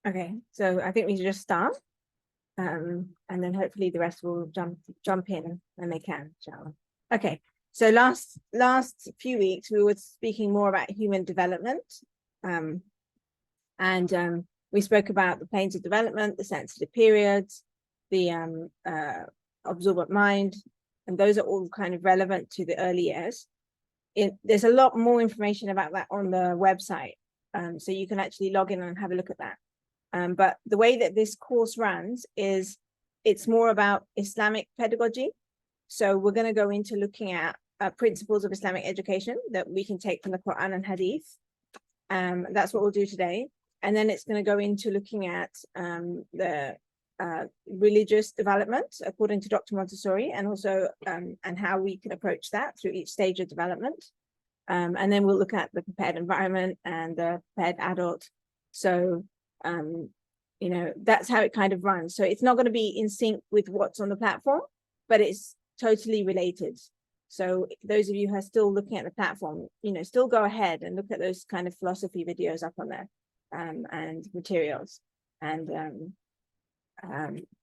Okay, so I think we should just start, and then hopefully the rest will jump in when they can, inshallah. Okay, so last few weeks we were speaking more about human development, and we spoke about the planes of development, the sensitive periods, the absorbent mind, and those are all kind of relevant to the early years. There's a lot more information about that on the website, so you can actually log in and have a look at that. But the way that this course runs is it's more about Islamic pedagogy. So we're going to go into looking at principles of Islamic education that we can take from the Quran and Hadith. That's what we'll do today. And then it's going to go into looking at the religious development according to Dr. Montessori, and also and how we can approach that through each stage of development. And then we'll look at the prepared environment and the prepared adult. So you know, that's how it kind of runs. So it's not going to be in sync with what's on the platform, but it's totally related. So those of you who are still looking at the platform, you know, still go ahead and look at those kind of philosophy videos up on there, and materials, and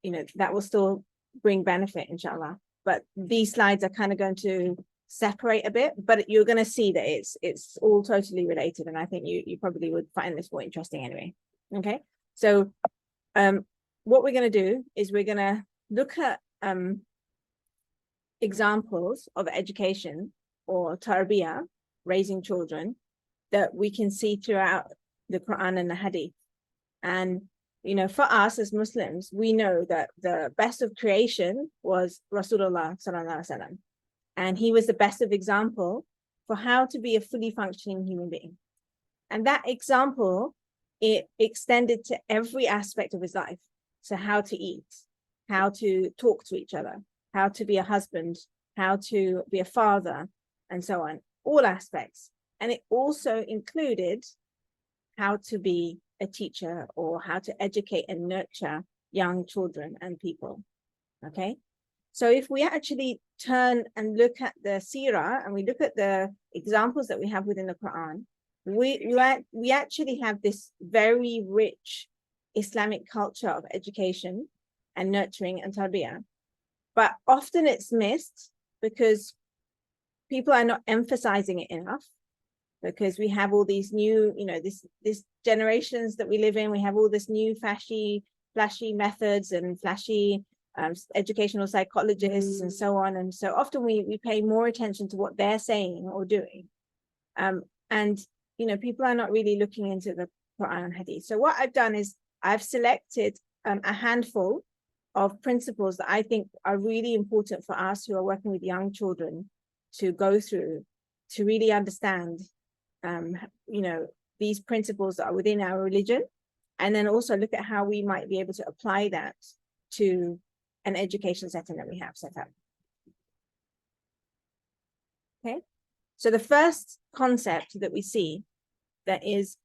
you know, that will still bring benefit, inshallah. But these slides are kind of going to separate a bit, but you're going to see that it's all totally related, and I think you probably would find this more interesting anyway. Okay, so what we're going to do is we're going to look at examples of education or tarbiyah, raising children, that we can see throughout the Quran and the Hadith. And you know, for us as Muslims, we know that the best of creation was Rasulullah sallallahu alaihi wasallam, and he was the best of example for how to be a fully functioning human being. And that example, it extended to every aspect of his life. So how to eat, how to talk to each other, how to be a husband, how to be a father, and so on, all aspects. And it also included how to be a teacher, or how to educate and nurture young children and people. Okay, so if we actually turn and look at the seerah, and we look at the examples that we have within the Quran, we actually have this very rich Islamic culture of education and nurturing and tarbiyah. But often it's missed because people are not emphasizing it enough, because we have all these new, you know, this generations that we live in, we have all this new flashy methods and flashy educational psychologists and so on. And so often we pay more attention to what they're saying or doing. And, you know, people are not really looking into the Quran and Hadith. So what I've done is I've selected a handful of principles that I think are really important for us who are working with young children to go through, to really understand, you know, these principles that are within our religion, and then also look at how we might be able to apply that to an education setting that we have set up. Okay, so the first concept that we see that is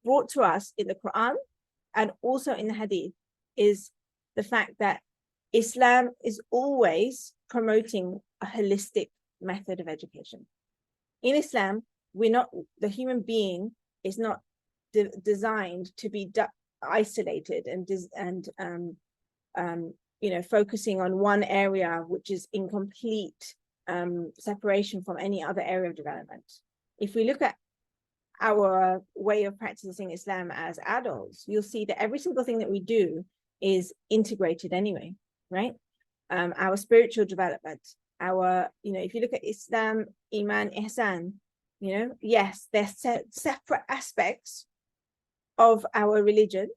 brought to us in the Quran and also in the Hadith is the fact that Islam is always promoting a holistic method of education. In Islam, the human being is not designed to be isolated and you know, focusing on one area which is in complete separation from any other area of development. If we look at our way of practicing Islam as adults, you'll see that every single thing that we do is integrated anyway, right? Our spiritual development, our, you know, if you look at Islam, Iman, Ihsan, you know, yes, they're separate aspects of our religion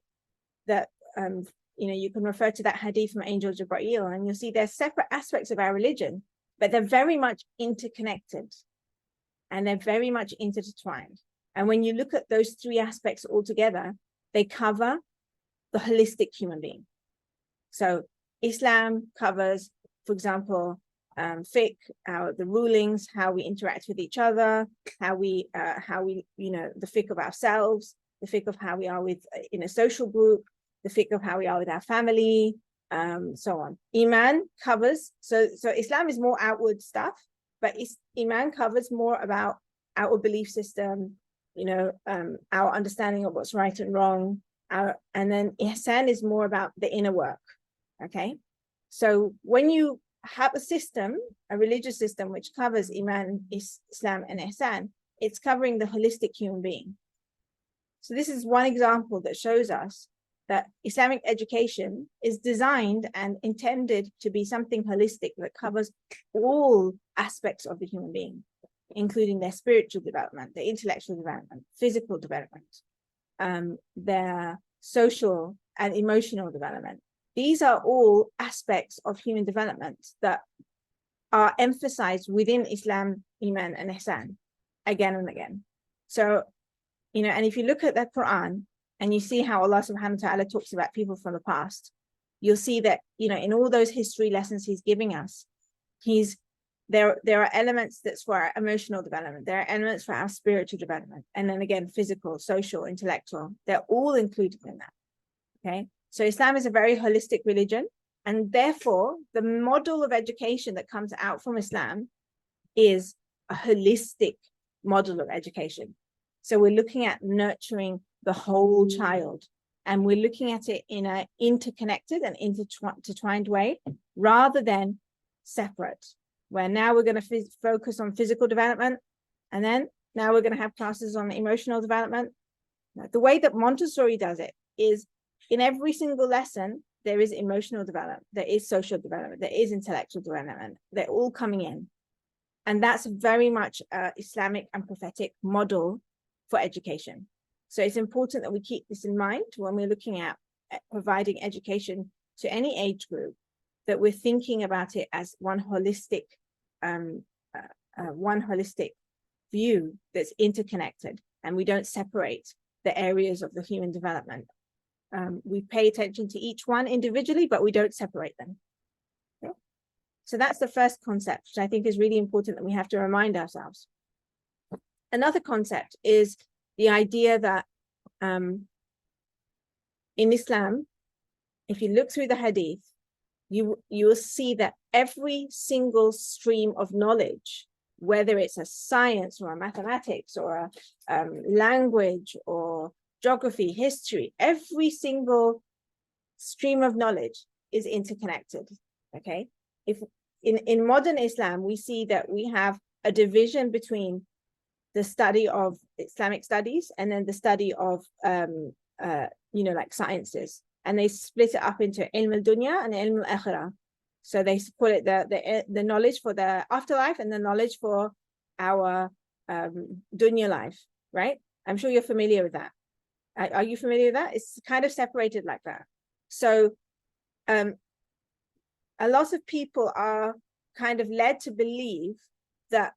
that, you know, you can refer to that hadith from Angel Jibreel, and you'll see they're separate aspects of our religion, but they're very much interconnected and they're very much intertwined. And when you look at those three aspects all together, they cover the holistic human being. So Islam covers, for example, fiqh, the rulings, how we interact with each other, how we, you know, the fiqh of ourselves, the fiqh of how we are with in a social group, the fiqh of how we are with our family, so on. Iman covers, so Islam is more outward stuff, but Iman covers more about our belief system, you know, our understanding of what's right and wrong, And then ihsan is more about the inner work. Okay, so when you have a system, a religious system which covers iman, Islam, and ihsan, it's covering the holistic human being. So this is one example that shows us that Islamic education is designed and intended to be something holistic that covers all aspects of the human being, including their spiritual development, their intellectual development, physical development, their social and emotional development. These are all aspects of human development that are emphasized within Islam, Iman, and Ihsan again and again. So, you know, and if you look at the Quran and you see how Allah subhanahu wa ta'ala talks about people from the past, you'll see that, you know, in all those history lessons he's giving us, there are elements that's for our emotional development, there are elements for our spiritual development, and then again, physical, social, intellectual, they're all included in that. Okay, so Islam is a very holistic religion, and therefore the model of education that comes out from Islam is a holistic model of education. So we're looking at nurturing the whole child, and we're looking at it in an interconnected and intertwined way rather than separate, where now we're going to focus on physical development, and then now we're going to have classes on emotional development. The way that Montessori does it is in every single lesson, there is emotional development, there is social development, there is intellectual development. They're all coming in. And that's very much an Islamic and prophetic model for education. So it's important that we keep this in mind when we're looking at providing education to any age group, that we're thinking about it as one holistic view that's interconnected, and we don't separate the areas of the human development. We pay attention to each one individually, but we don't separate them. Okay? So that's the first concept, which I think is really important that we have to remind ourselves. Another concept is the idea that in Islam, if you look through the hadith, you will see that every single stream of knowledge, whether it's a science or a mathematics or a language or geography, history, every single stream of knowledge is interconnected. Okay, if in modern Islam, we see that we have a division between the study of Islamic studies and then the study of you know, like sciences, and they split it up into ilm al-dunya and ilm al-akhirah. So they call it the knowledge for the afterlife and the knowledge for our dunya life, right? I'm sure you're familiar with that. Are you familiar with that? It's kind of separated like that. So a lot of people are kind of led to believe that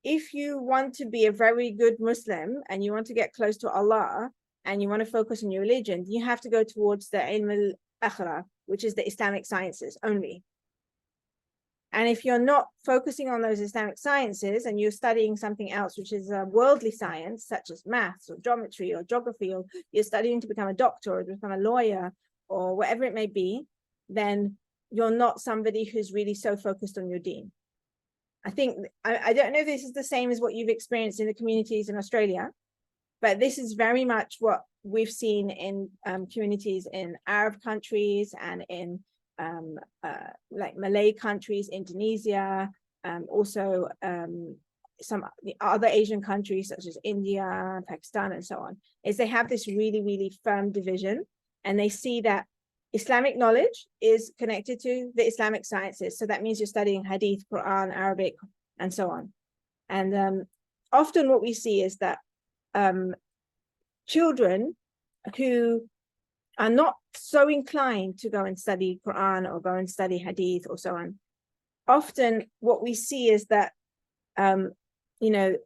if you want to be a very good Muslim and you want to get close to Allah and you want to focus on your religion, you have to go towards the ilm al-akhirah, which is the Islamic sciences only. And if you're not focusing on those Islamic sciences and you're studying something else, which is a worldly science, such as maths or geometry or geography, or you're studying to become a doctor or to become a lawyer or whatever it may be, then you're not somebody who's really so focused on your deen. I think, I don't know if this is the same as what you've experienced in the communities in Australia, but this is very much what we've seen in communities in Arab countries and in like Malay countries, Indonesia, also some the other Asian countries such as India, Pakistan, and so on, is they have this really, really firm division, and they see that Islamic knowledge is connected to the Islamic sciences. So that means you're studying Hadith, Quran, Arabic, and so on. And often what we see is that children who are not so inclined to go and study Quran or go and study Hadith or so on, often what we see is that, you know,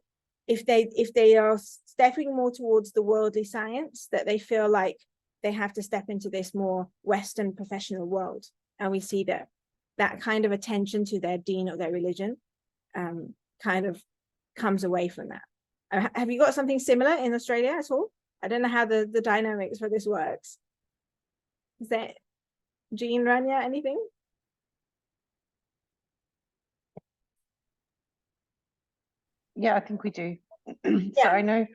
if they are stepping more towards the worldly science, that they feel like they have to step into this more Western professional world. And we see that kind of attention to their deen or their religion kind of comes away from that. Have you got something similar in Australia at all? I don't know how the dynamics for this works. Is that Jean, Rania, anything? Yeah, I think we do. So I know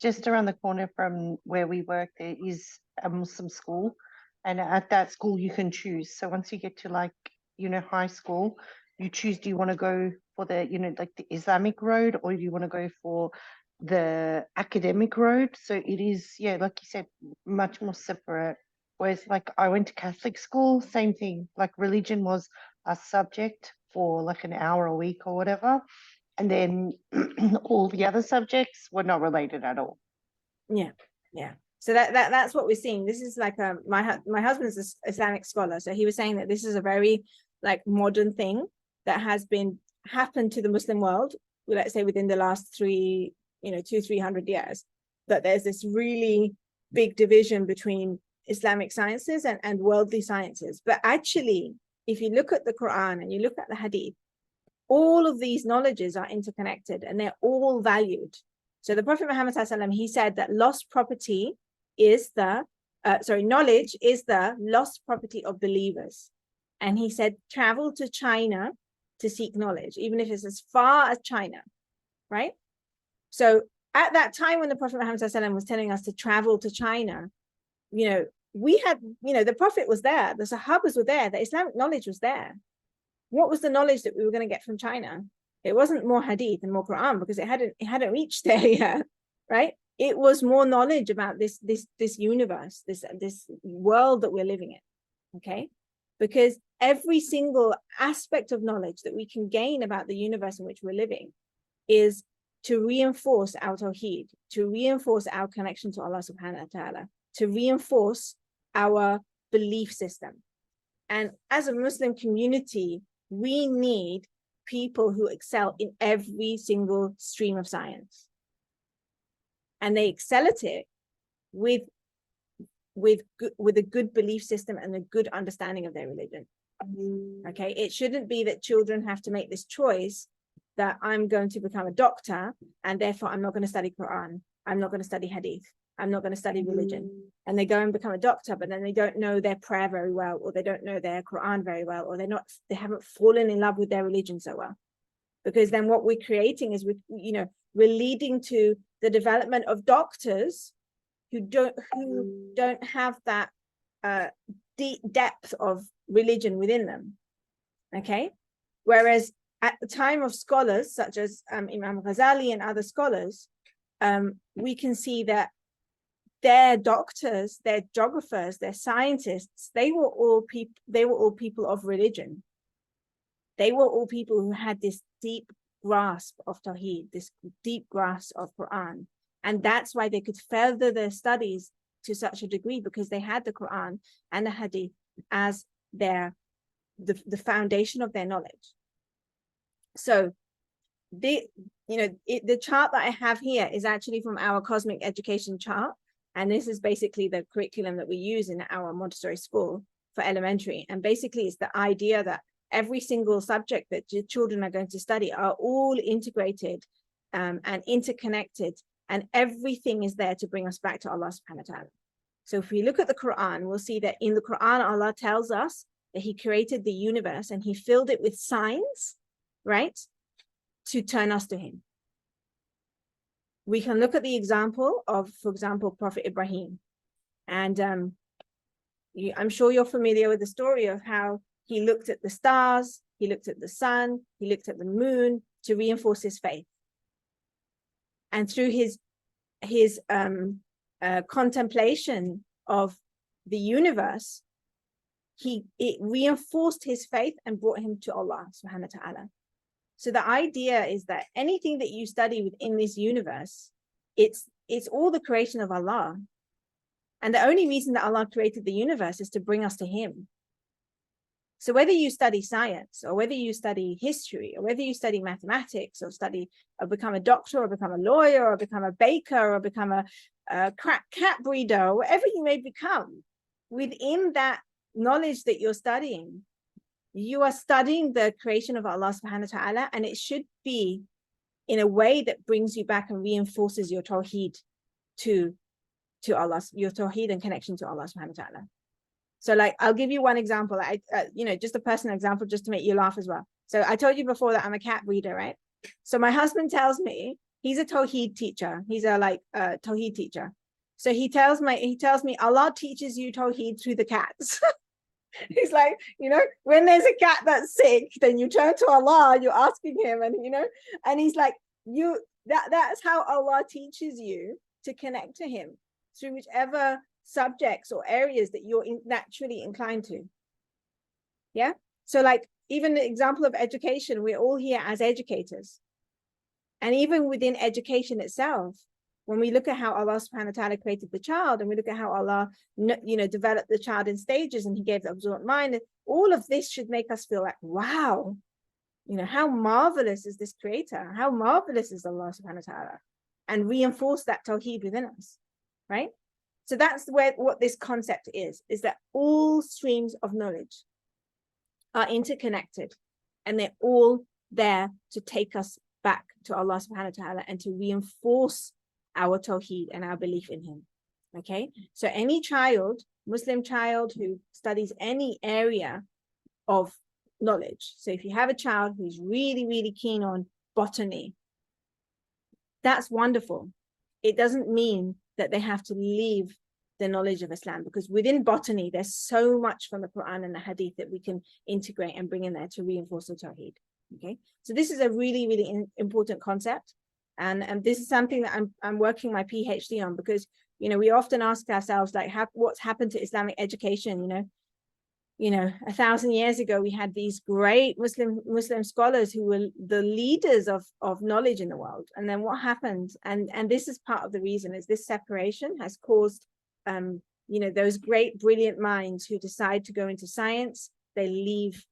just around the corner from where we work, there is a Muslim school, and at that school you can choose. So once you get to like, high school, you choose, do you want to go for the, like the Islamic road, or do you want to go for the academic road? So it is, yeah, like you said, much more separate. Whereas like I went to Catholic school, same thing, like religion was a subject for like an hour a week or whatever. And then all the other subjects were not related at all. Yeah, yeah. So that's what we're seeing. This is like my husband's an Islamic scholar, so he was saying that this is a very like modern thing that has been happened to the Muslim world, let's say within the last 200-300 years, that there's this really big division between Islamic sciences and worldly sciences. But actually, if you look at the Quran and you look at the Hadith, all of these knowledges are interconnected and they're all valued. So the Prophet Muhammad he said that lost property is knowledge is the lost property of believers. And he said, travel to China to seek knowledge, even if it's as far as China, right? So at that time when the Prophet Muhammad was telling us to travel to China, we had, the Prophet was there, the Sahabas were there, the Islamic knowledge was there. What was the knowledge that we were going to get from China? It wasn't more hadith and more Quran, because it hadn't reached there yet, right? It was more knowledge about this universe, this world that we're living in, okay? Because every single aspect of knowledge that we can gain about the universe in which we're living is to reinforce our tawheed, to reinforce our connection to Allah subhanahu wa ta'ala, to reinforce our belief system. And as a Muslim community, we need people who excel in every single stream of science. And they excel at it with a good belief system and a good understanding of their religion. Okay, it shouldn't be that children have to make this choice that I'm going to become a doctor and therefore I'm not going to study Quran, I'm not going to study Hadith, I'm not going to study religion. And they go and become a doctor, but then they don't know their prayer very well, or they don't know their Quran very well, or they haven't fallen in love with their religion so well. Because then what we're creating is we're leading to the development of doctors who don't have that deep depth of religion within them. Okay, whereas at the time of scholars such as Imam Ghazali and other scholars, we can see that their doctors, their geographers, their scientists, they were all people of religion. They were all people who had this deep grasp of Tawheed, this deep grasp of Quran. And that's why they could further their studies to such a degree, because they had the Quran and the Hadith as the foundation of their knowledge. So the chart that I have here is actually from our cosmic education chart. And this is basically the curriculum that we use in our Montessori school for elementary. And basically it's the idea that every single subject that your children are going to study are all integrated and interconnected, and everything is there to bring us back to Allah subhanahu wa ta'ala. So if we look at the Quran, we'll see that in the Quran, Allah tells us that he created the universe and he filled it with signs, right, to turn us to him. We can look at the example of, for example, Prophet Ibrahim. And I'm sure you're familiar with the story of how he looked at the stars, he looked at the sun, he looked at the moon to reinforce his faith. And through his contemplation of the universe, it reinforced his faith and brought him to Allah subhanahu wa ta'ala. So the idea is that anything that you study within this universe, it's all the creation of Allah. And the only reason that Allah created the universe is to bring us to him. So whether you study science, or whether you study history, or whether you study mathematics, or become a doctor, or become a lawyer, or become a baker, or become a cat breeder, or whatever you may become, within that knowledge that you're studying, you are studying the creation of Allah subhanahu wa ta'ala, and it should be in a way that brings you back and reinforces your tawheed to Allah, your tawheed and connection to Allah subhanahu wa ta'ala. So like, I'll give you one example, just a personal example, just to make you laugh as well. So I told you before that I'm a cat breeder, right? So my husband tells me he's a Tawheed teacher. He's a Tawheed teacher. So he tells me Allah teaches you Tawheed through the cats. He's like, when there's a cat that's sick, then you turn to Allah, you're asking him, and and he's like, that's how Allah teaches you to connect to him through whichever subjects or areas that you're naturally inclined to. Yeah. So like even the example of education, we're all here as educators. And even within education itself, when we look at how Allah subhanahu wa ta'ala created the child, and we look at how Allah, developed the child in stages, and he gave the absorbent mind, all of this should make us feel like, wow, how marvelous is this creator? How marvelous is Allah subhanahu wa ta'ala? And reinforce that tawheed within us, right? So that's what this concept is that all streams of knowledge are interconnected, and they're all there to take us back to Allah subhanahu wa ta'ala and to reinforce our tawheed and our belief in him. Okay, so any child, Muslim child who studies any area of knowledge, so if you have a child who's really, really keen on botany, that's wonderful. It doesn't mean that they have to leave the knowledge of Islam, because within botany, there's so much from the Quran and the Hadith that we can integrate and bring in there to reinforce the tawheed. Okay, so this is a really, really important concept. And this is something that I'm working my PhD on, because we often ask ourselves, like, what's happened to Islamic education? 1,000 years ago, we had these great Muslim scholars who were the leaders of knowledge in the world. And then what happened? And this is part of the reason, is this separation has caused those great, brilliant minds who decide to go into science, they leave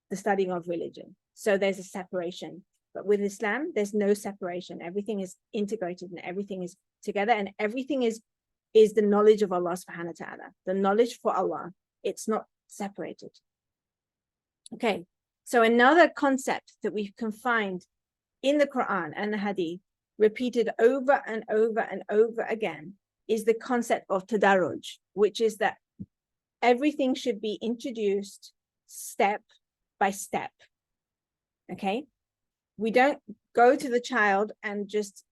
the studying of religion. So there's a separation. But with Islam, there's no separation. Everything is integrated and everything is together, and everything is the knowledge of Allah subhanahu wa ta'ala, the knowledge for Allah. It's not separated. Okay, so another concept that we can find in the Quran and the Hadith, repeated over and over and over again, is the concept of tadarruj, which is that everything should be introduced step by step. Okay, we don't go to the child and just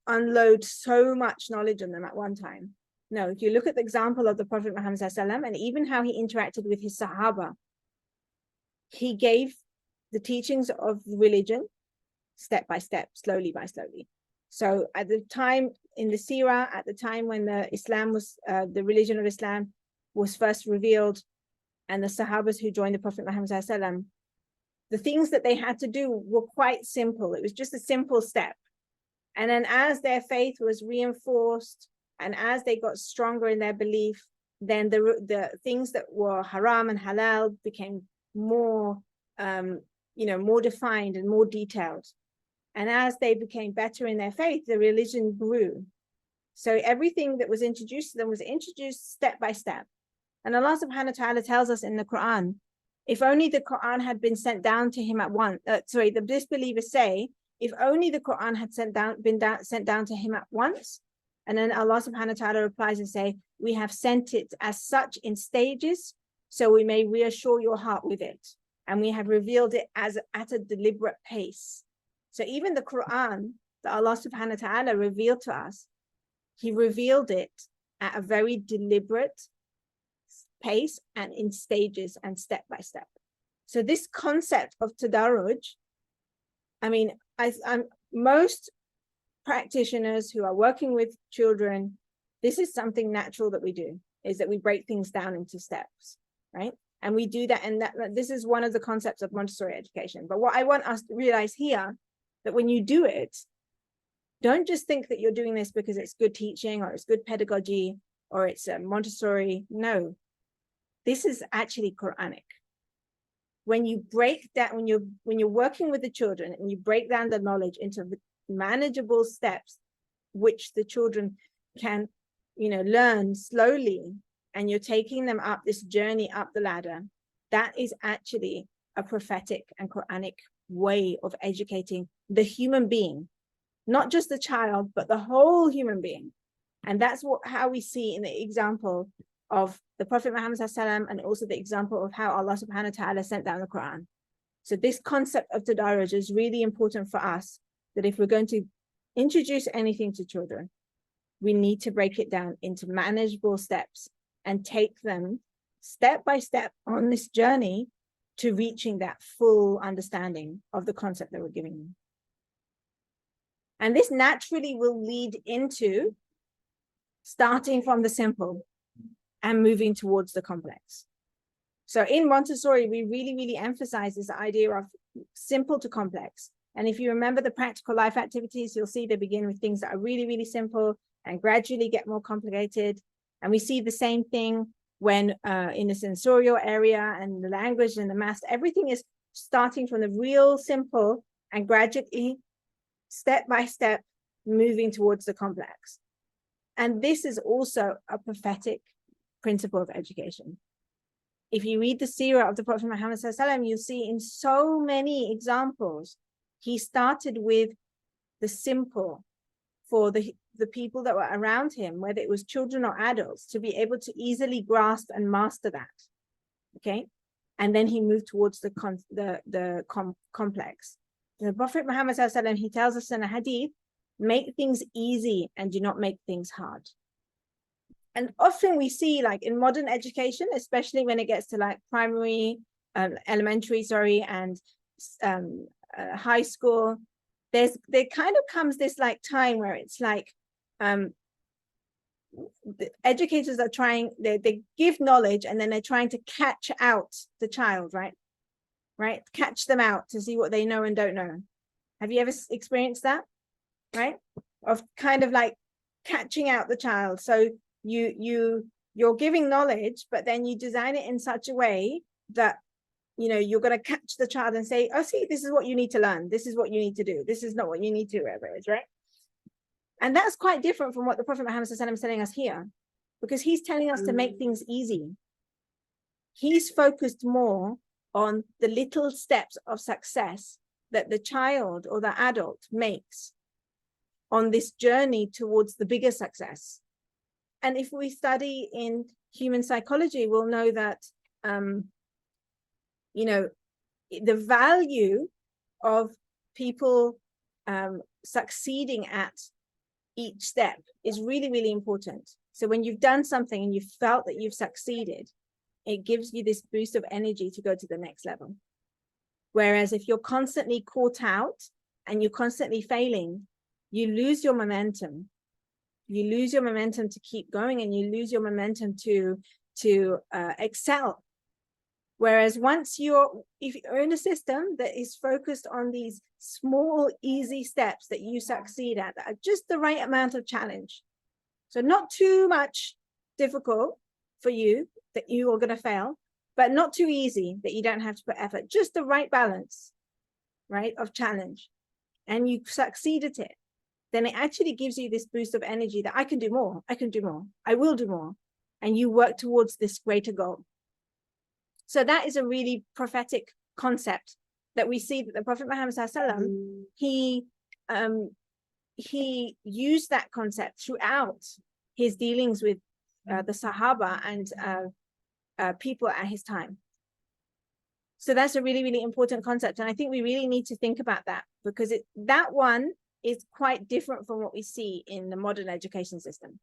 unload so much knowledge on them at one time. No, if you look at the example of the Prophet Muhammad ﷺ, and even how he interacted with his Sahaba, he gave the teachings of religion step by step, slowly by slowly. So at the time in the Seerah, at the time when the religion of Islam was first revealed, and the Sahabas who joined the Prophet Muhammad ﷺ, the things that they had to do were quite simple. It was just a simple step. And then as their faith was reinforced, and as they got stronger in their belief, then the things that were haram and halal became more, more defined and more detailed. And as they became better in their faith, the religion grew. So everything that was introduced to them was introduced step by step. And Allah subhanahu wa ta'ala tells us in the Quran, if only the Quran had been sent down to him at once, the disbelievers say, if only the Quran had been sent down to him at once. And then Allah subhanahu wa ta'ala replies and say, we have sent it as such in stages, so we may reassure your heart with it. And we have revealed it at a deliberate pace. So even the Quran that Allah subhanahu wa ta'ala revealed to us, he revealed it at a very deliberate pace and in stages and step by step. So this concept of tadarruj, most practitioners who are working with children, this is something natural that we do, is that we break things down into steps, right? And we do that, and this is one of the concepts of Montessori education. But what I want us to realize here, that when you do it, don't just think that you're doing this because it's good teaching or it's good pedagogy or it's Montessori. No, this is actually Quranic. When you break that, when you're working with the children and you break down the knowledge into manageable steps, which the children can, learn slowly, and you're taking them up this journey up the ladder, that is actually a prophetic and Quranic way of educating the human being, not just the child, but the whole human being. And that's how we see in the example of the Prophet Muhammad ﷺ, and also the example of how Allah subhanahu wa ta'ala sent down the Quran. So this concept of tadarruj is really important for us, that if we're going to introduce anything to children, we need to break it down into manageable steps and take them step by step on this journey to reaching that full understanding of the concept that we're giving them. And this naturally will lead into starting from the simple and moving towards the complex. So in Montessori, we really, really emphasize this idea of simple to complex. And if you remember the practical life activities, you'll see they begin with things that are really, really simple and gradually get more complicated. And we see the same thing when in the sensorial area and the language and the math, everything is starting from the real simple and gradually, step by step, moving towards the complex. And this is also a prophetic principle of education. If you read the seerah of the Prophet Muhammad ﷺ, you'll see in so many examples, he started with the simple for the people that were around him, whether it was children or adults, to be able to easily grasp and master that. Okay, and then he moved towards the complex. The Prophet Muhammad ﷺ, he tells us in a hadith, make things easy and do not make things hard. And often we see, like in modern education, especially when it gets to like primary, elementary, and high school, there kind of comes this like time where it's like the educators are trying, they give knowledge and then they're trying to catch out the child, right? Catch them out to see what they know and don't know. Have you ever experienced that? Right? Of kind of like catching out the child. So you're giving knowledge, but then you design it in such a way that, you know, you're going to catch the child and say, oh, see, this is what you need to learn. This is what you need to do. This is not what you need to, whatever it is, right? And that's quite different from what the Prophet Muhammad ﷺ is telling us here, because he's telling us to make things easy. He's focused more on the little steps of success that the child or the adult makes on this journey towards the bigger success. And if we study in human psychology, we'll know that, you know, the value of people succeeding at each step is really, really important. So when you've done something and you've felt that you've succeeded, it gives you this boost of energy to go to the next level. Whereas if you're constantly caught out and you're constantly failing, you lose your momentum. You lose your momentum to keep going, and you lose your momentum to excel. Whereas if you're in a system that is focused on these small, easy steps that you succeed at, that are just the right amount of challenge, so not too much difficult for you that you are going to fail, but not too easy that you don't have to put effort, just the right balance, right, of challenge, and you succeed at it, then it actually gives you this boost of energy that I can do more, I will do more, and you work towards this greater goal. So that is a really prophetic concept that we see that the Prophet Muhammad ﷺ, he used that concept throughout his dealings with the Sahaba and people at his time. So that's a really, really important concept. And I think we really need to think about that, because that one is quite different from what we see in the modern education system,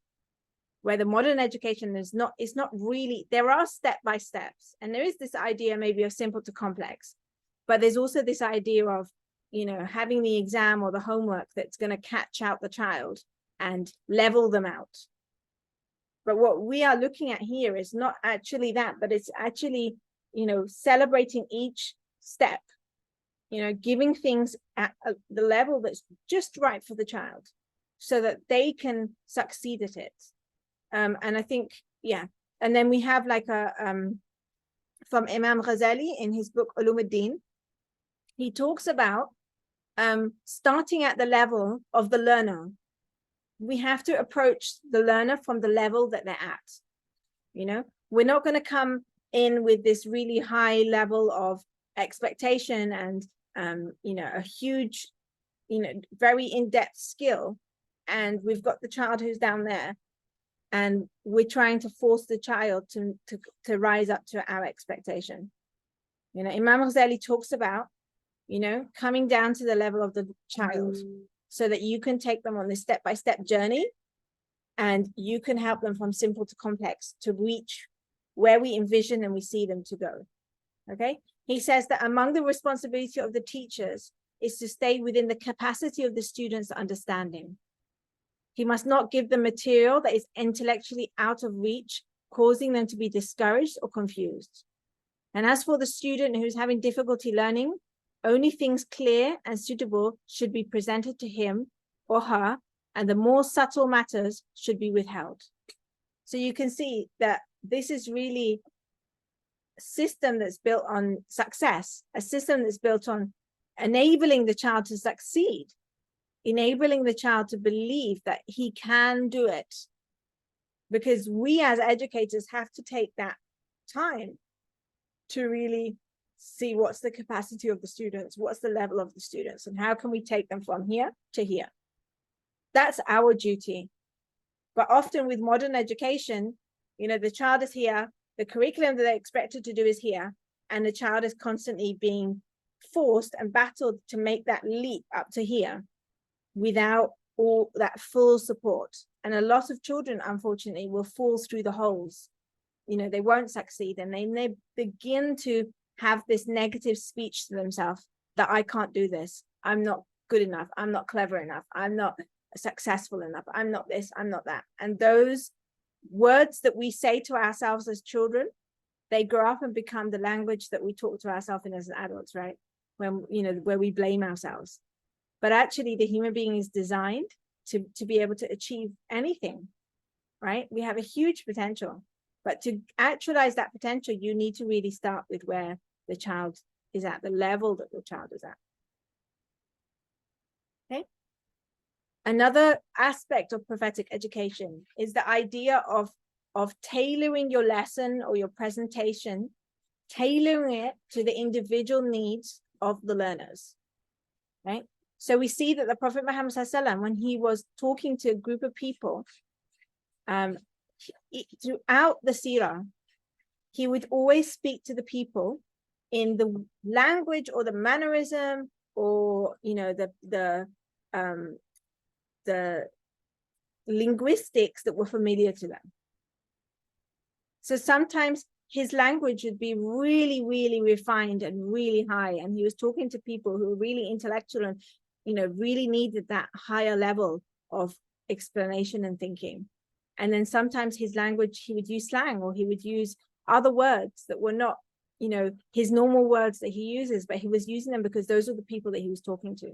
where the modern education is not really, there are step-by-steps, and there is this idea maybe of simple to complex, but there's also this idea of, you know, having the exam or the homework that's going to catch out the child and level them out. But what we are looking at here is not actually that, but it's actually, you know, celebrating each step, you know, giving things at the level that's just right for the child so that they can succeed at it. And I think, yeah. And then we have like from Imam Ghazali in his book Ulumuddin, he talks about starting at the level of the learner. We have to approach the learner from the level that they're at. You know, we're not going to come in with this really high level of expectation and, you know, a huge, you know, very in-depth skill. And we've got the child who's down there, and we're trying to force the child to rise up to our expectation. You know, Imam Ghazali talks about you know, coming down to the level of the child so that you can take them on this step-by-step journey and you can help them from simple to complex to reach where we envision and we see them to go. Okay. He says that among the responsibility of the teachers is to stay within the capacity of the students' understanding. He must not give them material that is intellectually out of reach, causing them to be discouraged or confused. And as for the student who's having difficulty learning, only things clear and suitable should be presented to him or her, and the more subtle matters should be withheld. So you can see that this is really a system that's built on success, a system that's built on enabling the child to succeed, enabling the child to believe that he can do it. Because we as educators have to take that time to really see what's the capacity of the students, what's the level of the students, and how can we take them from here to here. That's our duty. But often with modern education, you know, the child is here, the curriculum that they're expected to do is here, and the child is constantly being forced and battled to make that leap up to here without all that full support. And a lot of children, unfortunately, will fall through the holes. You know, they won't succeed, and they begin to have this negative speech to themselves that I can't do this, I'm not good enough, I'm not clever enough, I'm not successful enough, I'm not this, I'm not that. And those words that we say to ourselves as children, they grow up and become the language that we talk to ourselves in as adults, right? When, you know, where we blame ourselves. But actually the human being is designed to be able to achieve anything, right? We have a huge potential, but to actualize that potential, you need to really start with where the child is at, the level that the child is at. Okay. Another aspect of prophetic education is the idea of tailoring your lesson or your presentation, tailoring it to the individual needs of the learners, right? So we see that the Prophet Muhammad SAW, when he was talking to a group of people, throughout the seerah, he would always speak to the people in the language or the mannerism or, you know, the linguistics that were familiar to them. So sometimes his language would be really, really refined and really high, and he was talking to people who were really intellectual and, you know, really needed that higher level of explanation and thinking. And then sometimes his language, he would use slang, or he would use other words that were not, you know, his normal words that he uses, but he was using them because those are the people that he was talking to,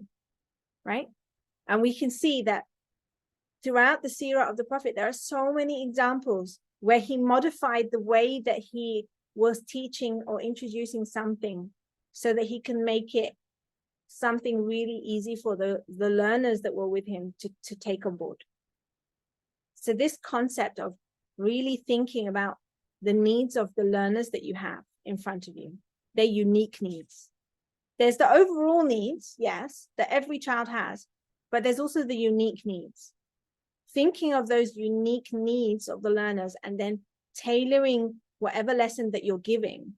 right? And we can see that throughout the seerah of the Prophet, there are so many examples where he modified the way that he was teaching or introducing something so that he can make it something really easy for the learners that were with him to take on board. So this concept of really thinking about the needs of the learners that you have in front of you, their unique needs. There's the overall needs, yes, that every child has, but there's also the unique needs. Thinking of those unique needs of the learners and then tailoring whatever lesson that you're giving,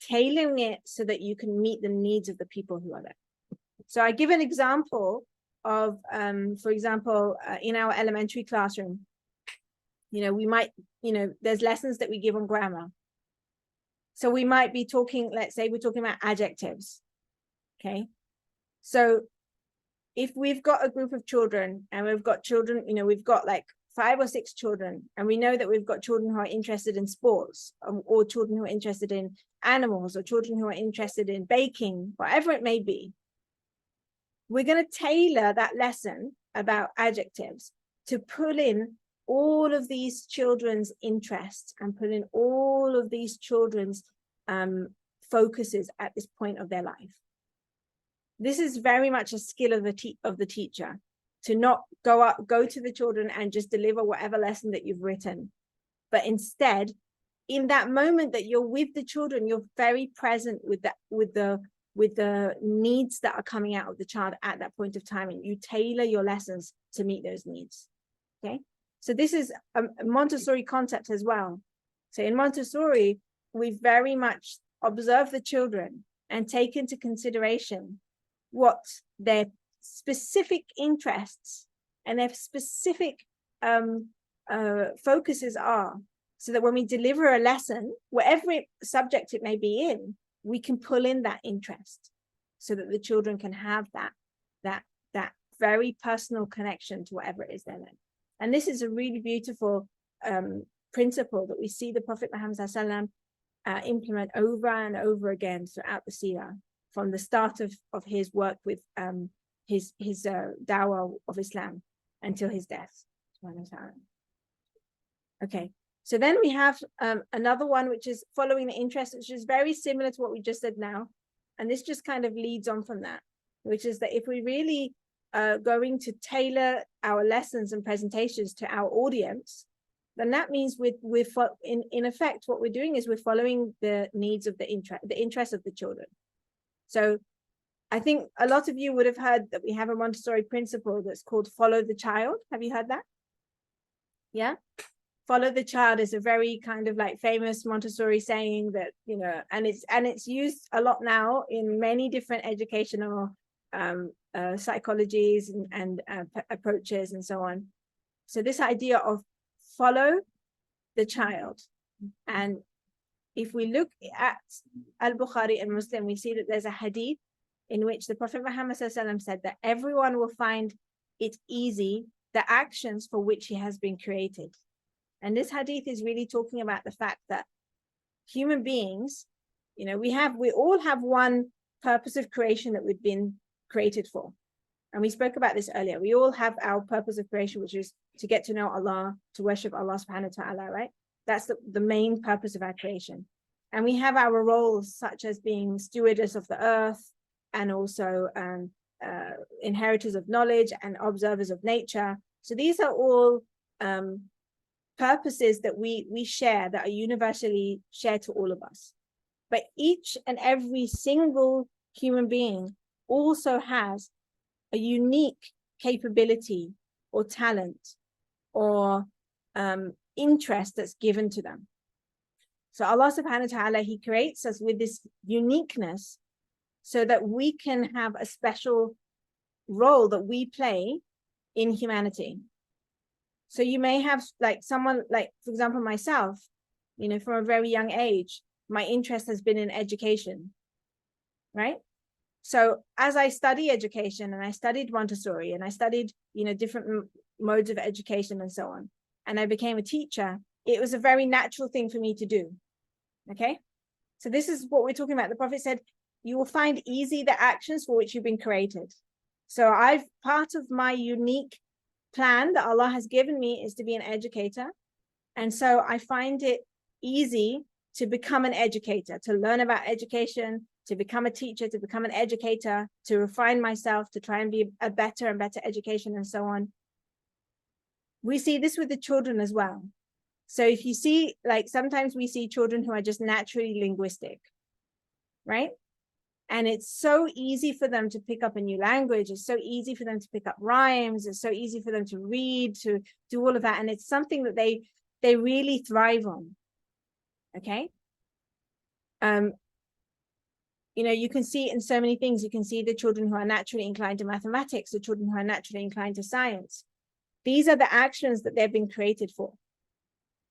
tailoring it so that you can meet the needs of the people who are there. So I give an example of, for example, in our elementary classroom, you know, we might, you know, there's lessons that we give on grammar. So we might be talking, let's say we're talking about adjectives, okay? So if we've got a group of children and we've got children, you know, we've got like 5 or 6 children, and we know that we've got children who are interested in sports, or children who are interested in animals, or children who are interested in baking, whatever it may be. We're going to tailor that lesson about adjectives to pull in all of these children's interests and put in all of these children's focuses at this point of their life. This is very much a skill of the teacher, to not go to the children and just deliver whatever lesson that you've written, but instead, in that moment that you're with the children, you're very present with the needs that are coming out of the child at that point of time, and you tailor your lessons to meet those needs. Okay, so this is a Montessori concept as well. So in Montessori, we very much observe the children and take into consideration what their specific interests and their specific focuses are, so that when we deliver a lesson, whatever subject it may be in, we can pull in that interest, so that the children can have that very personal connection to whatever it is they're learning. And this is a really beautiful principle that we see the Prophet Muhammad SAW implement over and over again throughout the seerah, from the start of his work with his dawah of Islam until his death. Okay, so then we have another one, which is following the interest, which is very similar to what we just said now. And this just kind of leads on from that, which is that if we really going to tailor our lessons and presentations to our audience, then that means in effect, what we're doing is we're following the needs of the interest of the children. So I think a lot of you would have heard that we have a Montessori principle that's called follow the child. Have you heard that? Yeah. Follow the child is a very kind of like famous Montessori saying that, you know, and it's used a lot now in many different educational psychologies and approaches and so on. So this idea of follow the child. And if we look at Al-Bukhari and Muslim, we see that there's a hadith in which the Prophet Muhammad SAW said that everyone will find it easy, the actions for which he has been created. And this hadith is really talking about the fact that human beings, you know, we all have one purpose of creation that we've been created for. And we spoke about this earlier. We all have our purpose of creation, which is to get to know Allah, to worship Allah subhanahu wa ta'ala, right? That's the main purpose of our creation. And we have our roles, such as being stewardess of the earth, and also inheritors of knowledge and observers of nature. So these are all purposes that we share, that are universally shared to all of us. But each and every single human being also has a unique capability or talent or interest that's given to them. So Allah subhanahu wa ta'ala, he creates us with this uniqueness so that we can have a special role that we play in humanity. So you may have like someone, like for example myself, you know, from a very young age, my interest has been in education, right? So as I study education, and I studied Montessori, and I studied, you know, different modes of education and so on, and I became a teacher, it was a very natural thing for me to do. Okay, so this is what we're talking about. The Prophet said, you will find easy the actions for which you've been created. So part of my unique plan that Allah has given me is to be an educator. And so I find it easy to become an educator, to learn about education, to become a teacher, to become an educator, to refine myself, to try and be a better and better education and so on. We see this with the children as well. So if you see, like sometimes we see children who are just naturally linguistic, right? And it's so easy for them to pick up a new language. It's so easy for them to pick up rhymes. It's so easy for them to read, to do all of that. And it's something that they really thrive on. Okay. You know, you can see it in so many things. You can see the children who are naturally inclined to mathematics, the children who are naturally inclined to science. These are the actions that they've been created for.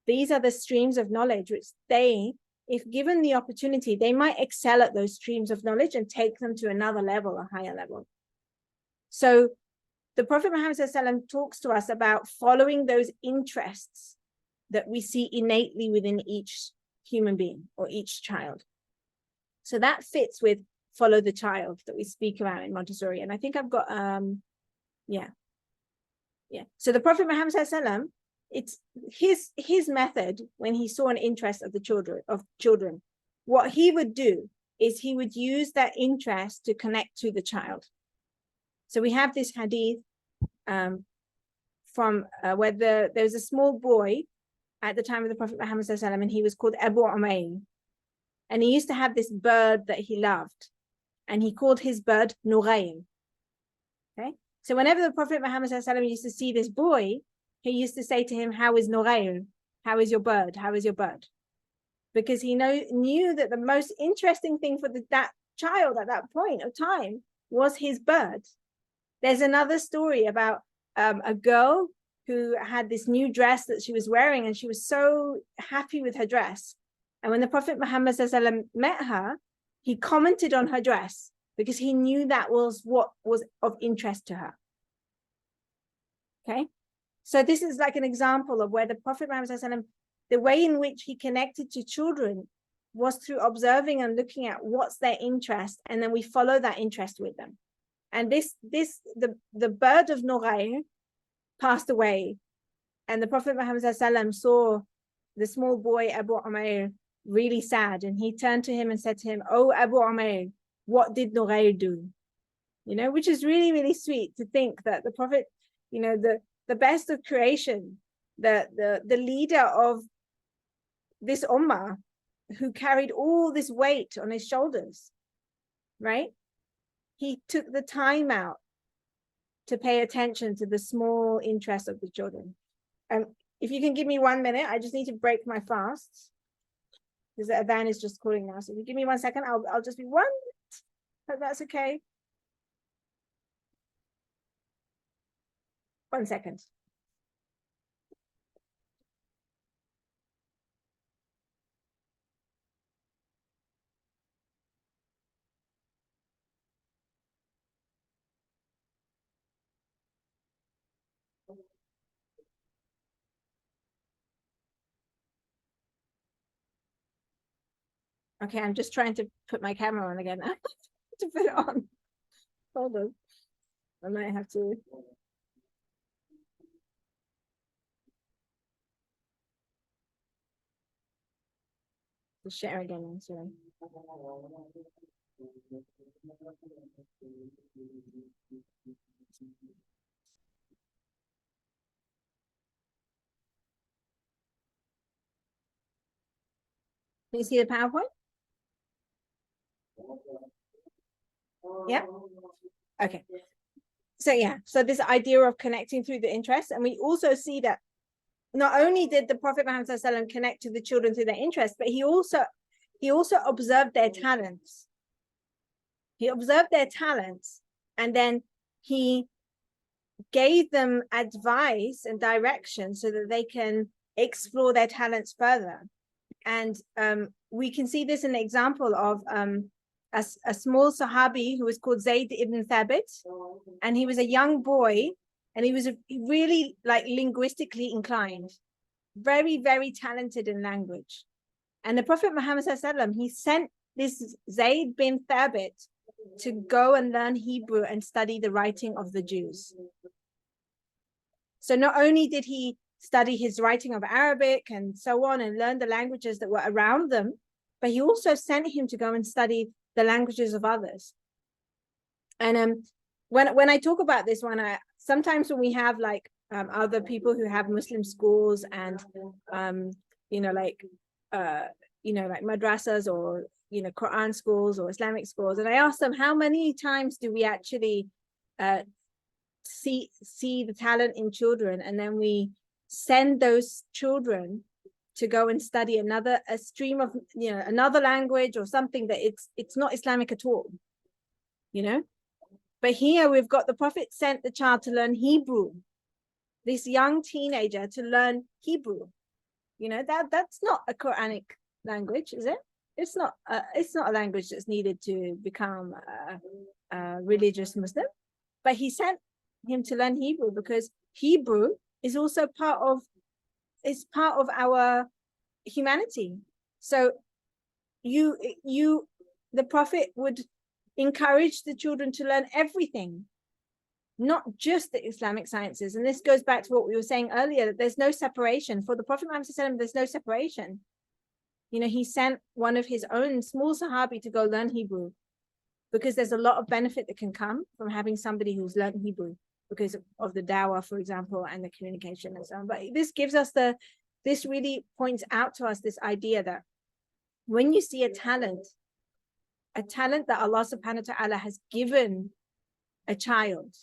These are the streams of knowledge which they, if given the opportunity, they might excel at those streams of knowledge and take them to another level, a higher level. So the Prophet Muhammad SAW talks to us about following those interests that we see innately within each human being or each child. So that fits with follow the child that we speak about in Montessori. And I think I've got, yeah. So the Prophet Muhammad SAW, it's his method when he saw an interest of the children, what he would do is he would use that interest to connect to the child. So we have this hadith from where there was a small boy at the time of the Prophet Muhammad SAW, and he was called Abu Umayr. And he used to have this bird that he loved, and he called his bird Nughayr. Okay, so whenever the Prophet Muhammad SAW used to see this boy, he used to say to him, how is Nughayr? How is your bird? How is your bird? Because he knew that the most interesting thing for that child at that point of time was his bird. There's another story about a girl who had this new dress that she was wearing, and she was so happy with her dress. And when the Prophet Muhammad met her, he commented on her dress because he knew that was what was of interest to her. Okay, so this is like an example of where the Prophet Muhammad, the way in which he connected to children was through observing and looking at what's their interest, and then we follow that interest with them. And the bird of Nughair passed away, and the Prophet Muhammad saw the small boy Abu Umair really sad, and he turned to him and said to him, "Oh Abu Umair, what did Nughair do?" You know, which is really, really sweet to think that the Prophet, you know, the best of creation, the leader of this ummah, who carried all this weight on his shoulders, right? He took the time out to pay attention to the small interests of the children. If you can give me 1 minute, I just need to break my fast because the adhan is just calling now. So if you give me 1 second, I'll just be 1 minute. Hope that's okay. 1 second. Okay, I'm just trying to put my camera on again now. To put it on. Hold on. I might have to. Share again. Sorry. Can you see the PowerPoint? Yeah. Okay. So yeah, so this idea of connecting through the interest, and we also see that not only did the Prophet Muhammad connect to the children through their interest, but he also observed their talents. He observed their talents, and then he gave them advice and direction so that they can explore their talents further. And we can see this in the example of a small Sahabi who was called Zayd ibn Thabit, and he was a young boy, and he was really like linguistically inclined, very, very talented in language. And the Prophet Muhammad he sent this Zayd bin Thabit to go and learn Hebrew and study the writing of the Jews. So not only did he study his writing of Arabic and so on and learn the languages that were around them, but he also sent him to go and study the languages of others. And when I talk about this one, sometimes when we have like other people who have Muslim schools and like madrasas or Quran schools or Islamic schools, and I ask them, how many times do we actually see the talent in children, and then we send those children to go and study a stream of another language or something that it's not Islamic at all, but here we've got the Prophet sent the child to learn Hebrew, this young teenager to learn Hebrew. That's not a Quranic language, is it? It's not a language that's needed to become a religious Muslim, but he sent him to learn Hebrew because Hebrew is also part of our humanity. So the Prophet would encourage the children to learn everything, not just the Islamic sciences. And this goes back to what we were saying earlier, that there's no separation. For the Prophet Muhammad, there's no separation. He sent one of his own small Sahabi to go learn Hebrew because there's a lot of benefit that can come from having somebody who's learned Hebrew because of the dawah, for example, and the communication and so on. But this really points out to us this idea that when you see a talent that Allah subhanahu wa ta'ala has given a child,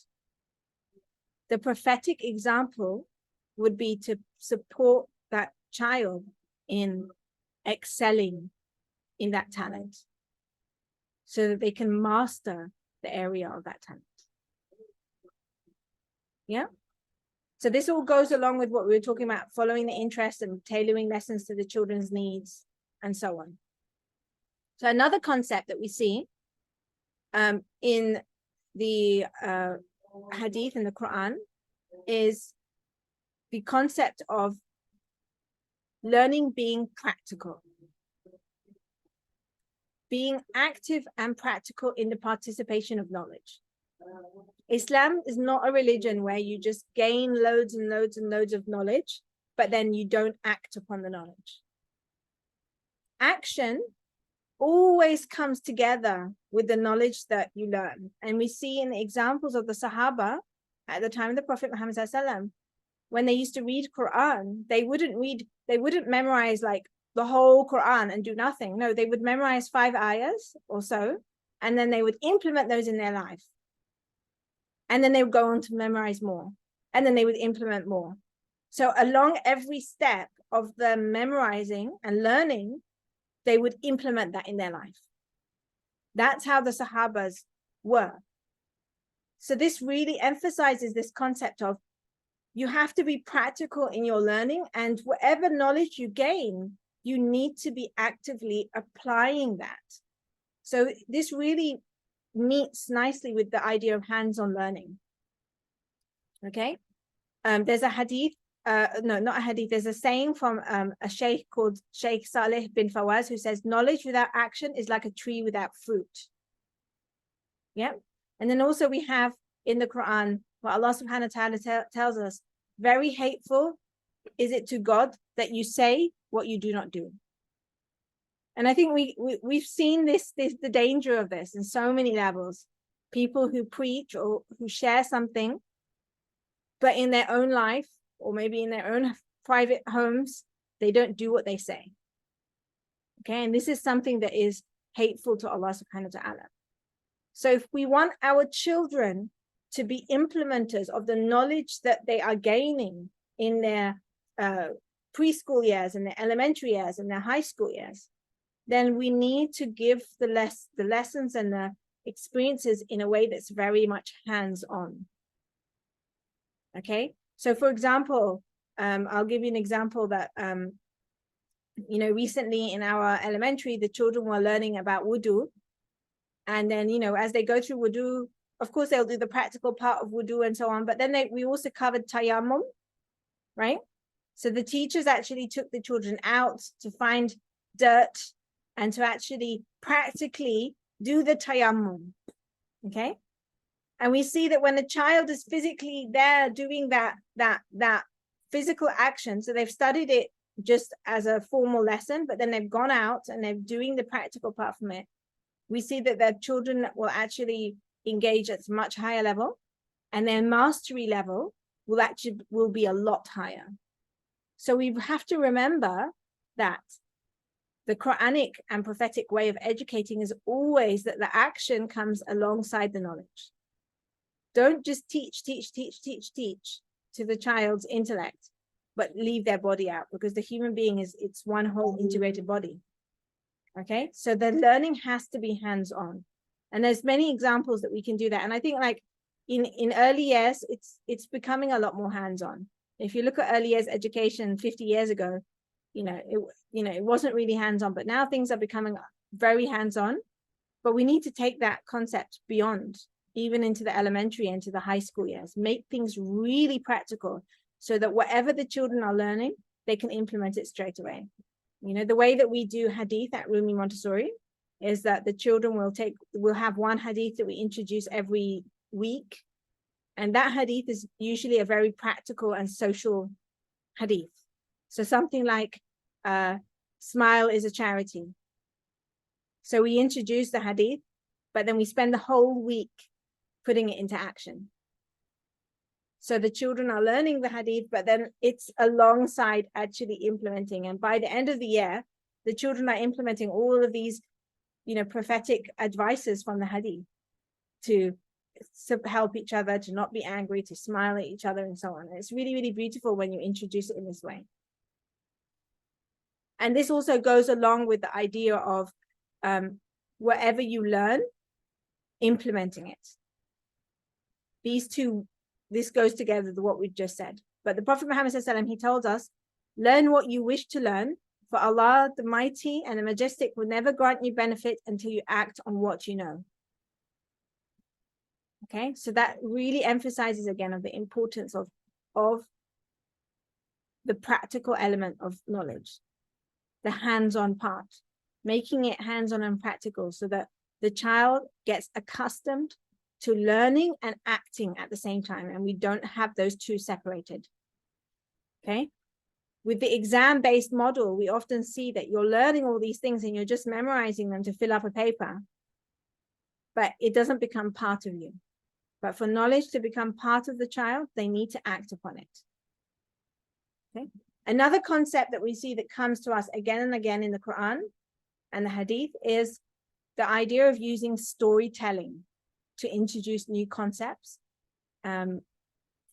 the prophetic example would be to support that child in excelling in that talent. so that they can master the area of that talent. Yeah. So this all goes along with what we were talking about, following the interest and tailoring lessons to the children's needs and so on. So another concept that we see in the hadith in the Quran is the concept of learning being practical, being active and practical in the participation of knowledge. Islam is not a religion where you just gain loads and loads and loads of knowledge, but then you don't act upon the knowledge. Action always comes together with the knowledge that you learn. And we see in the examples of the Sahaba at the time of the Prophet Muhammad ﷺ, when they used to read Quran, they wouldn't memorize like the whole Quran and do nothing. No, they would memorize 5 ayahs or so, and then they would implement those in their life. And then they would go on to memorize more, and then they would implement more. So along every step of the memorizing and learning, they would implement that in their life. That's how the Sahabas were. So this really emphasizes this concept of you have to be practical in your learning, and whatever knowledge you gain, you need to be actively applying that. So this really meets nicely with the idea of hands-on learning. Okay, there's a hadith, no, not a hadith, there's a saying from a sheikh called Sheikh Saleh bin Fawaz, who says, knowledge without action is like a tree without fruit. Yeah. And then also we have in the Quran, what Allah subhanahu wa ta'ala tells us, very hateful is it to God that you say what you do not do. And I think we've seen the danger of this in so many levels. People who preach or who share something, but in their own life, or maybe in their own private homes, they don't do what they say. Okay, and this is something that is hateful to Allah subhanahu wa ta'ala. So if we want our children to be implementers of the knowledge that they are gaining in their preschool years, and their elementary years, and their high school years, then we need to give the lessons and the experiences in a way that's very much hands-on. Okay, so for example, I'll give you an example that, recently in our elementary, the children were learning about wudu. And then, as they go through wudu, of course, they'll do the practical part of wudu and so on. But then we also covered tayammum, right? So the teachers actually took the children out to find dirt and to actually practically do the tayammum, okay? And we see that when the child is physically there doing that physical action, so they've studied it just as a formal lesson, but then they've gone out and they're doing the practical part from it, we see that their children will actually engage at a much higher level, and their mastery level will be a lot higher. So we have to remember that the Quranic and prophetic way of educating is always that the action comes alongside the knowledge. Don't just teach to the child's intellect, but leave their body out, because the human being it's one whole integrated body. Okay, so the learning has to be hands-on, and there's many examples that we can do that. And I think like in early years, it's becoming a lot more hands-on. If you look at early years education 50 years ago, it wasn't really hands-on, but now things are becoming very hands-on. But we need to take that concept beyond, even into the elementary and to the high school years, make things really practical so that whatever the children are learning, they can implement it straight away. The way that we do hadith at Rumi Montessori is that the children will have one hadith that we introduce every week. And that hadith is usually a very practical and social hadith. So something like, smile is a charity. So we introduce the hadith, but then we spend the whole week putting it into action. So the children are learning the hadith, but then it's alongside actually implementing. And by the end of the year, the children are implementing all of these, prophetic advices from the hadith to help each other, to not be angry, to smile at each other, and so on. And it's really, really beautiful when you introduce it in this way. And this also goes along with the idea of whatever you learn, implementing it. This goes together with what we've just said. But the Prophet Muhammad SAW, he told us, learn what you wish to learn, for Allah, the Mighty and the Majestic, will never grant you benefit until you act on what you know. Okay, so that really emphasizes again of the importance of the practical element of knowledge, the hands-on part, making it hands-on and practical so that the child gets accustomed to learning and acting at the same time, and we don't have those two separated. Okay, with the exam-based model, we often see that you're learning all these things and you're just memorizing them to fill up a paper, but it doesn't become part of you. But for knowledge to become part of the child, they need to act upon it. Okay, another concept that we see that comes to us again and again in the Quran and the Hadith is the idea of using storytelling to introduce new concepts and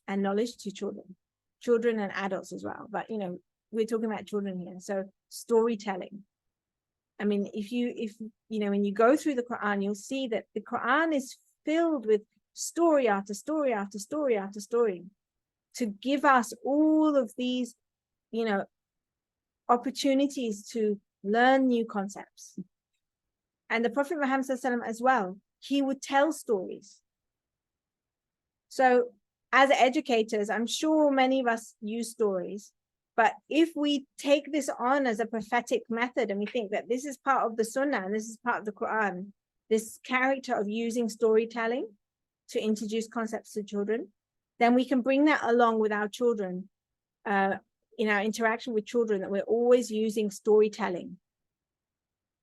knowledge to children and adults as well. But, you know, we're talking about children here. So storytelling. I mean, if you know, when you go through the Quran, you'll see that the Quran is filled with story after story after story after story to give us all of these, you know, opportunities to learn new concepts. And the Prophet Muhammad SAW as well, he would tell stories. So as educators, I'm sure many of us use stories, but if we take this on as a prophetic method and we think that this is part of the Sunnah and this is part of the Quran, this character of using storytelling to introduce concepts to children, then we can bring that along with our children, in our interaction with children, that we're always using storytelling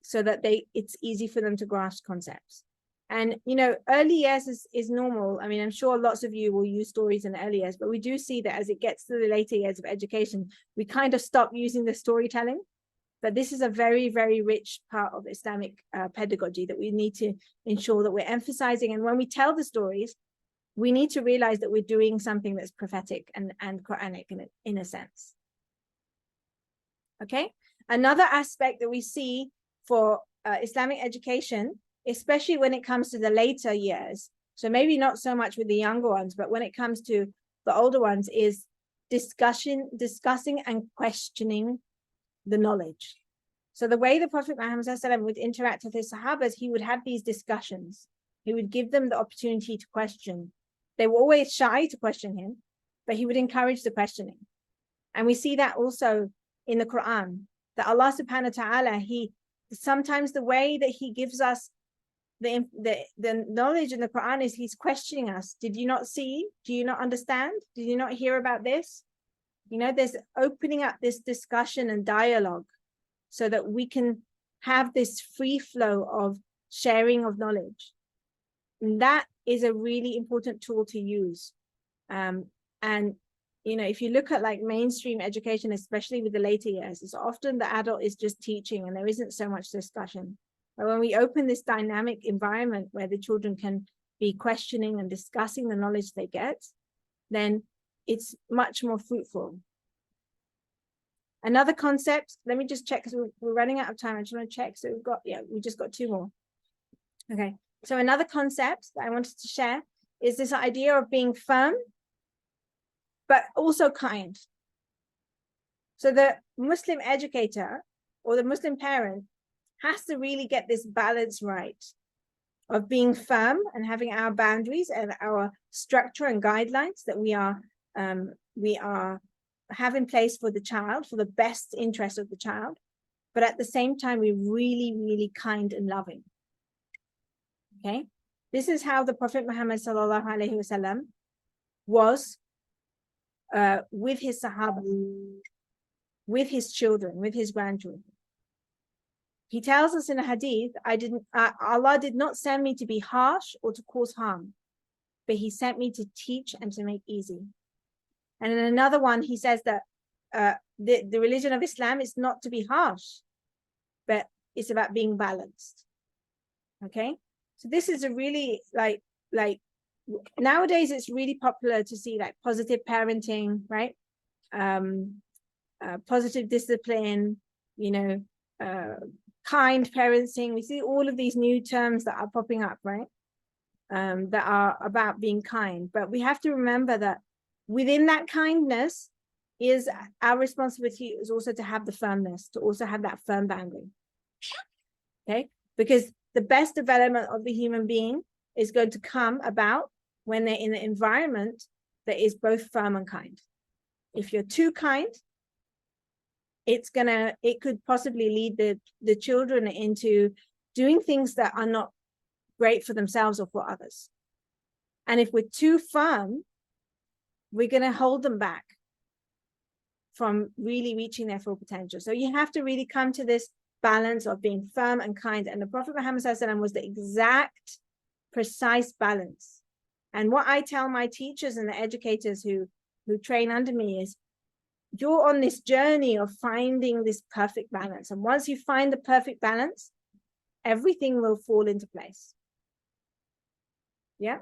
so that it's easy for them to grasp concepts. And, you know, early years is normal. I mean, I'm sure lots of you will use stories in the early years, but we do see that as it gets to the later years of education, we kind of stop using the storytelling. But this is a very, very rich part of Islamic pedagogy that we need to ensure that we're emphasizing. And when we tell the stories, we need to realize that we're doing something that's prophetic and Quranic in a sense. Okay. Another aspect that we see for Islamic education, especially when it comes to the later years, so maybe not so much with the younger ones, but when it comes to the older ones, is discussing and questioning the knowledge. So the way the Prophet Muhammad would interact with his Sahabas, he would have these discussions. He would give them the opportunity to question. They were always shy to question him, but he would encourage the questioning. And we see that also in the Quran, that Allah subhanahu wa ta'ala, sometimes the way that he gives us the knowledge in the Quran is he's questioning us. Did you not see? Do you not understand? Did you not hear about this? You know, there's opening up this discussion and dialogue so that we can have this free flow of sharing of knowledge. And that is a really important tool to use. And, you know, if you look at like mainstream education, especially with the later years, it's often the adult is just teaching and there isn't so much discussion. But when we open this dynamic environment where the children can be questioning and discussing the knowledge they get, then it's much more fruitful. Another concept, let me just check because we're running out of time. I just want to check. So we just got 2 more. Okay. So another concept that I wanted to share is this idea of being firm, but also kind. So the Muslim educator or the Muslim parent has to really get this balance right of being firm and having our boundaries and our structure and guidelines that we have in place for the child, for the best interest of the child. But at the same time, we're really, really kind and loving. Okay, this is how the Prophet Muhammad sallallahu alaihi wasallam was with his Sahaba, with his children, with his grandchildren. He tells us in a hadith, Allah did not send me to be harsh or to cause harm, but he sent me to teach and to make easy. And in another one, he says that the religion of Islam is not to be harsh, but it's about being balanced. Okay. So this is a really like nowadays it's really popular to see like positive parenting, right? Positive discipline, you know, kind parenting. We see all of these new terms that are popping up, right? That are about being kind. But we have to remember that within that kindness is our responsibility is also to have the firmness, to also have that firm boundary. Okay? Because the best development of the human being is going to come about when they're in an environment that is both firm and kind. If you're too kind, it could possibly lead the children into doing things that are not great for themselves or for others. And if we're too firm, we're going to hold them back from really reaching their full potential. So you have to really come to this balance of being firm and kind. And the Prophet Muhammad ﷺ was the exact, precise balance. And what I tell my teachers and the educators who train under me is, you're on this journey of finding this perfect balance. And once you find the perfect balance, everything will fall into place. Yeah.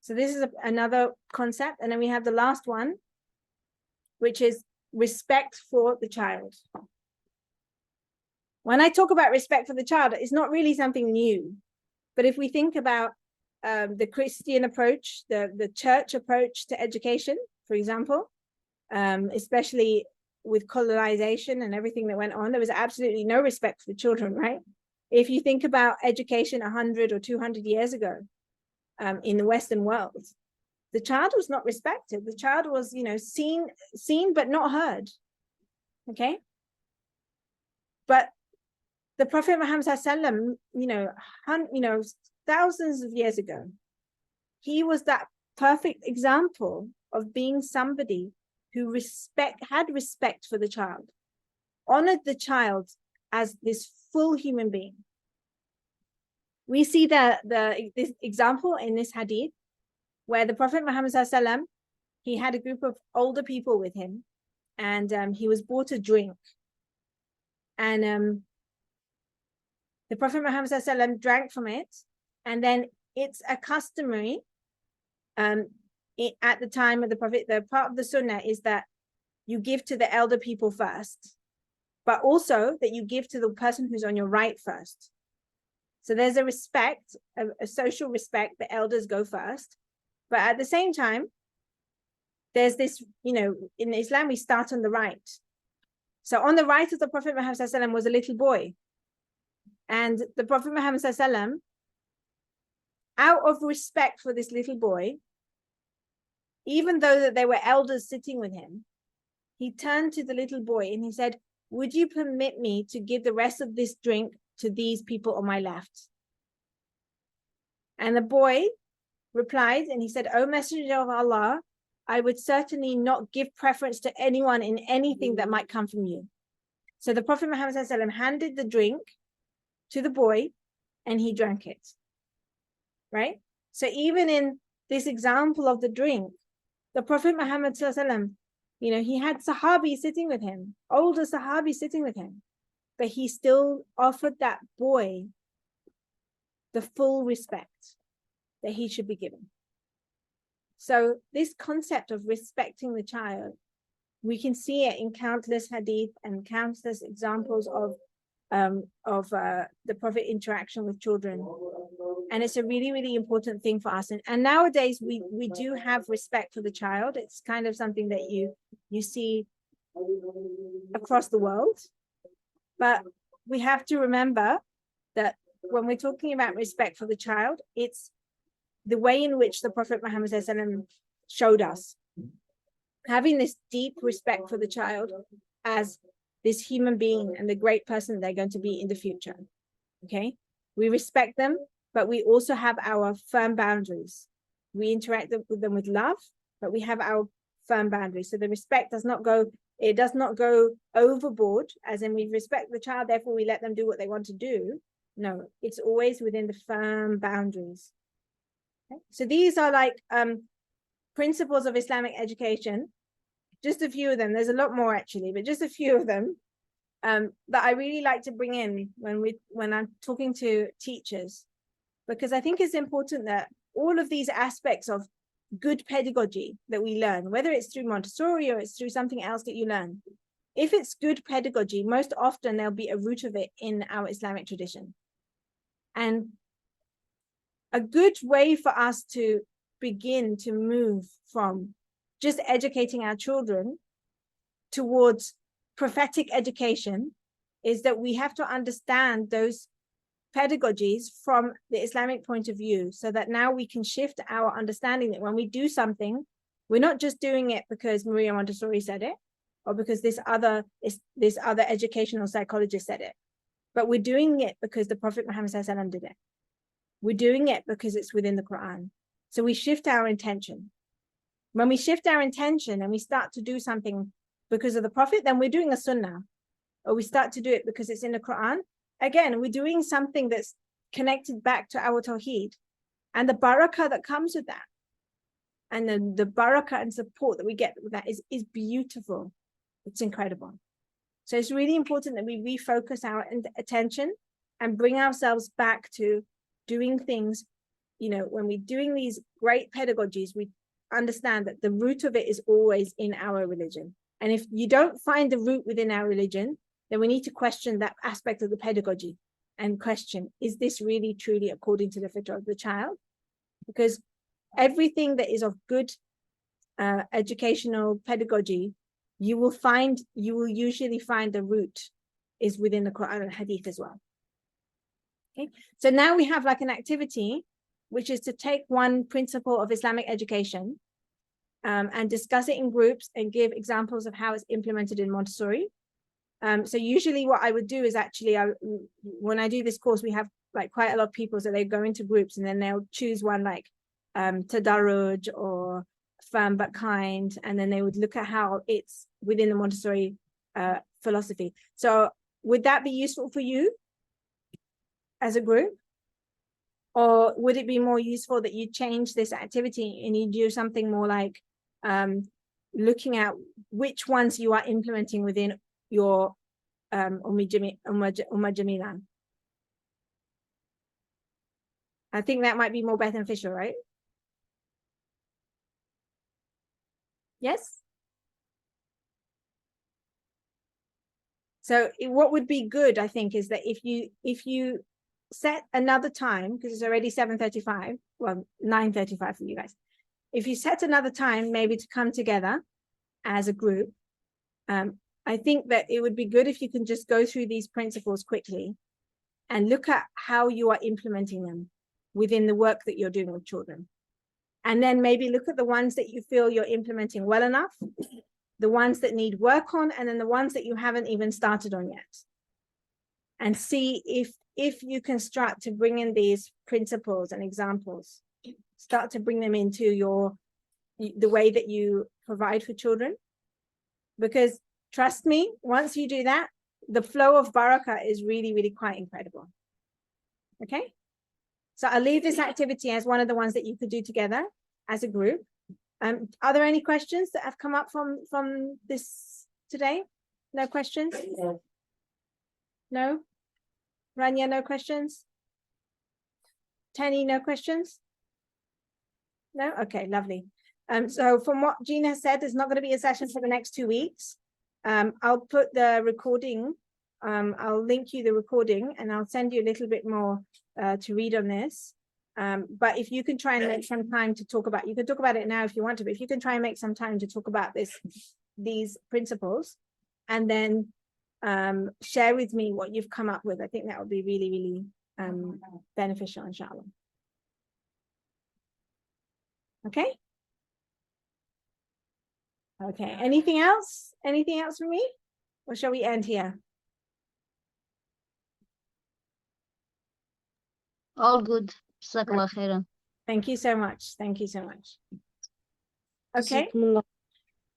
So this is another concept. And then we have the last one, which is respect for the child. When I talk about respect for the child, it's not really something new. But if we think about the Christian approach, the church approach to education, for example, especially with colonization and everything that went on, there was absolutely no respect for the children, right? If you think about education 100 or 200 years ago in the Western world, the child was not respected. The child was, seen but not heard. Okay, but the Prophet Muhammad sallam, thousands of years ago, he was that perfect example of being somebody who had respect for the child, honored the child as this full human being. We see this example in this hadith, where the Prophet Muhammad sallam, he had a group of older people with him, and he was bought a drink, and the Prophet Muhammad sallam drank from it, and then it's a customary at the time of the Prophet, the part of the Sunnah is that you give to the elder people first, but also that you give to the person who's on your right first. So there's a respect, a social respect, the elders go first. But at the same time, there's this, in Islam, we start on the right. So on the right of the Prophet Muhammad ﷺ was a little boy. And the Prophet Muhammad ﷺ, out of respect for this little boy, even though that there were elders sitting with him, he turned to the little boy and he said, would you permit me to give the rest of this drink to these people on my left? And the boy replied and he said, O Messenger of Allah, I would certainly not give preference to anyone in anything that might come from you. So the Prophet Muhammad ﷺ handed the drink to the boy and he drank it. Right? So even in this example of the drink, the Prophet Muhammad ﷺ, he had Sahabi sitting with him, older Sahabi sitting with him, but he still offered that boy the full respect that he should be given. So this concept of respecting the child, we can see it in countless hadith and countless examples of the Prophet interaction with children. And it's a really, really important thing for us. And nowadays we do have respect for the child. It's kind of something that you see across the world. But we have to remember that when we're talking about respect for the child, it's the way in which the Prophet Muhammad ﷺ showed us. Having this deep respect for the child as this human being and the great person they're going to be in the future. Okay? We respect them, but we also have our firm boundaries. We interact with them with love, but we have our firm boundaries. So the respect does not go overboard, as in we respect the child, therefore we let them do what they want to do. No, it's always within the firm boundaries. Okay? So these are like principles of Islamic education. Just a few of them. There's a lot more actually, but just a few of them that I really like to bring in when I'm talking to teachers, because I think it's important that all of these aspects of good pedagogy that we learn, whether it's through Montessori or it's through something else that you learn, if it's good pedagogy, most often there'll be a root of it in our Islamic tradition. And a good way for us to begin to move from just educating our children towards prophetic education is that we have to understand those pedagogies from the Islamic point of view, so that now we can shift our understanding that when we do something, we're not just doing it because Maria Montessori said it, or because this other educational psychologist said it, but we're doing it because the Prophet Muhammad ﷺ did it. We're doing it because it's within the Quran. So we shift our intention. When we shift our intention and we start to do something because of the Prophet, then we're doing a sunnah. Or we start to do it because it's in the Quran. Again, we're doing something that's connected back to our Tawheed. And the barakah that comes with that, and the barakah and support that we get with that is beautiful. It's incredible. So it's really important that we refocus our attention and bring ourselves back to doing things. You know, when we're doing these great pedagogies, we understand that the root of it is always in our religion. And if you don't find the root within our religion, then we need to question that aspect of the pedagogy and question, is this really truly according to the fitrah of the child? Because everything that is of good educational pedagogy, you will usually find the root is within the Quran and Hadith as well. Okay, so now we have like an activity, which is to take one principle of Islamic education and discuss it in groups and give examples of how it's implemented in Montessori. So usually what I would do is actually, when I do this course, we have like quite a lot of people, so they go into groups and then they'll choose one like Tadarruj or Firm but Kind, and then they would look at how it's within the Montessori philosophy. So would that be useful for you as a group? Or would it be more useful that you change this activity and you do something more like looking at which ones you are implementing within your Ummah Jameelah? I think that might be more beneficial, right? Yes? So what would be good, I think, is that if you set another time, because it's already 7:35, well, 9:35 for you guys. If you set another time, maybe to come together as a group, I think that it would be good if you can just go through these principles quickly and look at how you are implementing them within the work that you're doing with children. And then maybe look at the ones that you feel you're implementing well enough, the ones that need work on, and then the ones that you haven't even started on yet. And see if you can start to bring in these principles and examples, start to bring them into the way that you provide for children. Because trust me, once you do that, the flow of barakah is really, really quite incredible. Okay? So I'll leave this activity as one of the ones that you could do together as a group. Are there any questions that have come up from this today? No questions? No? Rania, no questions? Tani, no questions? No? Okay, lovely. So from what Gina said, there's not going to be a session for the next 2 weeks. I'll put the recording, I'll link you the recording, and I'll send you a little bit more to read on this. But if you can try and make some time to talk about, you can talk about it now if you want to, but if you can try and make some time to talk about these principles, and then share with me what you've come up with, I think that would be really, really beneficial, inshallah. Okay. Okay, anything else? Anything else from me? Or shall we end here? All good. Jazakallah khairan. Thank you so much. Thank you so much. Okay, Jazakumullah.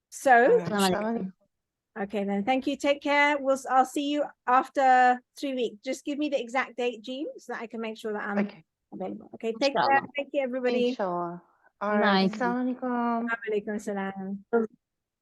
so, Assalamu okay then, thank you. Take care. I'll see you after 3 weeks. Just give me the exact date, Jean, so that I can make sure that I'm available. Okay, take care. Inshallah. Thank you, everybody. Inshallah. All Night. right. Assalamu alaikum. Wa alaikum salam.